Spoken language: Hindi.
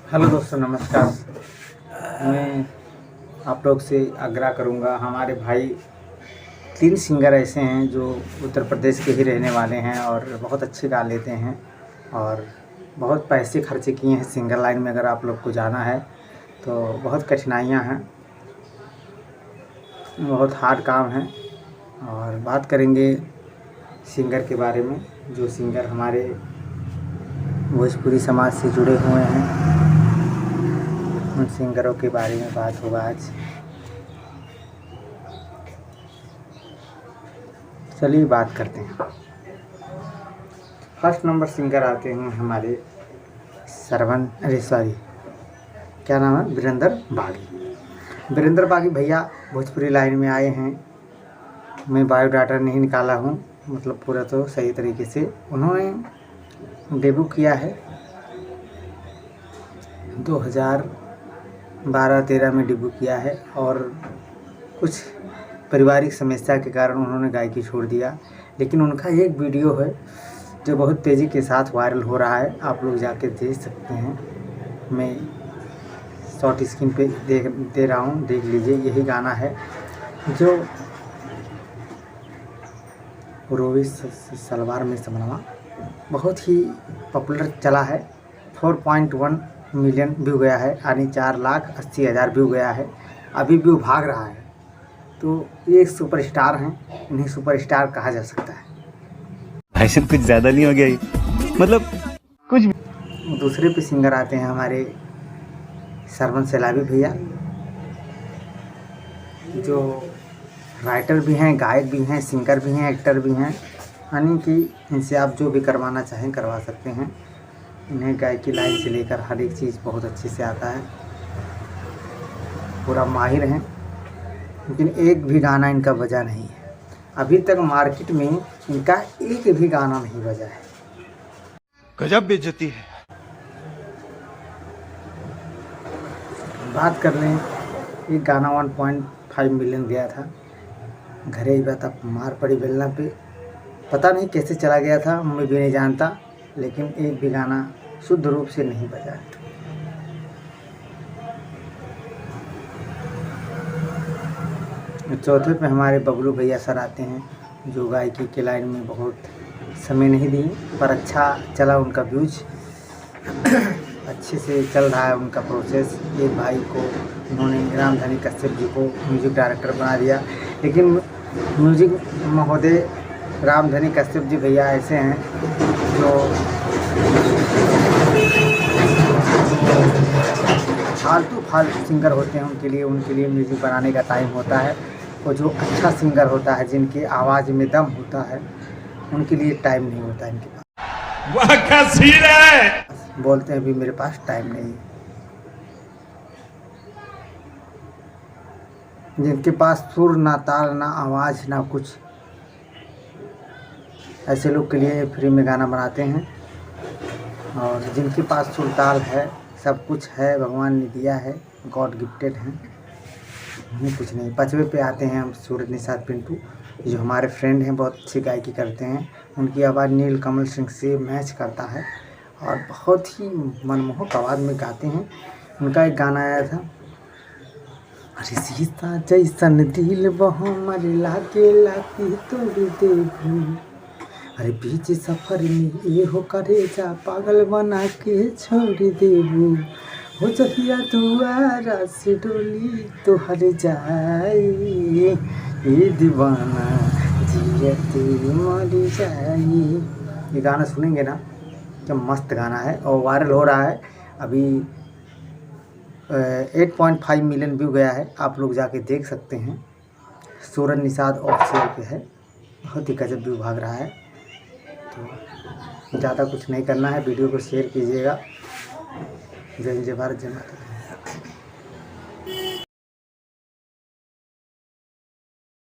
हेलो दोस्तों, नमस्कार। मैं आप लोग से आग्रह करूंगा, हमारे भाई 3 सिंगर ऐसे हैं जो उत्तर प्रदेश के ही रहने वाले हैं और बहुत अच्छे गा लेते हैं और बहुत पैसे खर्च किए हैं सिंगर लाइन में। अगर आप लोग को जाना है तो बहुत कठिनाइयां हैं, बहुत हार्ड काम है। और बात करेंगे सिंगर के बारे में, जो सिंगर हमारे भोजपुरी समाज से जुड़े हुए हैं, उन सिंगरों के बारे में बात होगा आज। चलिए बात करते हैं। फर्स्ट नंबर सिंगर आते हैं हमारे क्या नाम है, वीरेंद्र बागी। वीरेंद्र बागी भैया भोजपुरी लाइन में आए हैं। मैं बायोडाटा नहीं निकाला हूँ, मतलब पूरा तो सही तरीके से उन्होंने डेब्यू किया है 2012-13 में डेब्यू किया है और कुछ पारिवारिक समस्या के कारण उन्होंने गायकी छोड़ दिया। लेकिन उनका एक वीडियो है जो बहुत तेज़ी के साथ वायरल हो रहा है, आप लोग जाके देख सकते हैं। मैं शॉर्ट स्क्रीन पे दे रहा हूँ, देख लीजिए। यही गाना है जो रोवी सलवार में समनवा बहुत ही पॉपुलर चला है। 4.1 मिलियन व्यू गया है, यानी 4,80,000 व्यू गया है। अभी व्यू भाग रहा है। तो ये एक सुपरस्टार हैं, इन्हें सुपरस्टार कहा जा सकता है। भाई साहब कुछ ज़्यादा नहीं हो गया ये? मतलब कुछ भी। दूसरे पे सिंगर आते हैं हमारे सरवन सैलावी भैया, जो राइटर भी हैं, गायक भी हैं, सिंगर भी हैं, एक्टर भी हैं। यानी कि इनसे आप जो भी करवाना चाहें करवा सकते हैं। इन्हें गायकी लाइन से लेकर हर एक चीज़ बहुत अच्छे से आता है, पूरा माहिर हैं। लेकिन एक भी गाना इनका बजा नहीं है। अभी तक मार्केट में इनका एक भी गाना नहीं बजा है। गजब बेइज्जती है। बात कर लें, एक गाना 1.5 मिलियन गया था। घरे ही बात अब मार पड़ी बेलना पे, पता नहीं कैसे चला गया था, मैं भी नहीं जानता। लेकिन एक भी गाना शुद्ध रूप से नहीं बजा है। चौथे पे हमारे बबलू भैया सर आते हैं, जो गायकी के लाइन में बहुत समय नहीं दिए, पर अच्छा चला उनका व्यूज। अच्छे से चल रहा है उनका प्रोसेस। एक भाई को उन्होंने रामधनी कश्यप जी को म्यूजिक डायरेक्टर बना दिया। लेकिन म्यूजिक महोदय रामधनी कश्यप जी भैया ऐसे हैं जो फालतू सिंगर होते हैं। उनके लिए म्यूजिक बनाने का टाइम होता है। और जो अच्छा सिंगर होता है, जिनकी आवाज़ में दम होता है, उनके लिए टाइम नहीं होता इनके पास। वाह क्या सीन है। बोलते हैं भी मेरे पास टाइम नहीं है। जिनके पास सुर ना ताल ना आवाज़ ना कुछ, ऐसे लोग के लिए फ्री में गाना बनाते हैं। और जिनके पास सुर ताल है, सब कुछ है, भगवान ने दिया है, गॉड गिफ्टेड हैं, उन्हें कुछ नहीं। 5वें पे आते हैं हम सूरज निषाद पिंटू, जो हमारे फ्रेंड हैं, बहुत अच्छी गायकी करते हैं। उनकी आवाज़ नील कमल सिंह से मैच करता है और बहुत ही मनमोहक आवाज़ में गाते हैं। उनका एक गाना आया था, अरे सीता जैसन दिल हमर लागे लागे तोड़ देबू, अरे बीच सफर में ये हो करे जा पागल बना के छोड़ देबू, हो जहिया दुआरा से डोली तो हर जाए, ये दीवाना जियते मर जाए। ये गाना सुनेंगे ना, क्या मस्त गाना है और वायरल हो रहा है। अभी 8.5 मिलियन व्यू गया है, आप लोग जाके देख सकते हैं। सूरज निषाद ऑफिशियल पे है, बहुत ही गजब व्यू भाग रहा है। तो ज़्यादा कुछ नहीं करना है, वीडियो को शेयर कीजिएगा। जय हिंद, जय भारत, जय माता।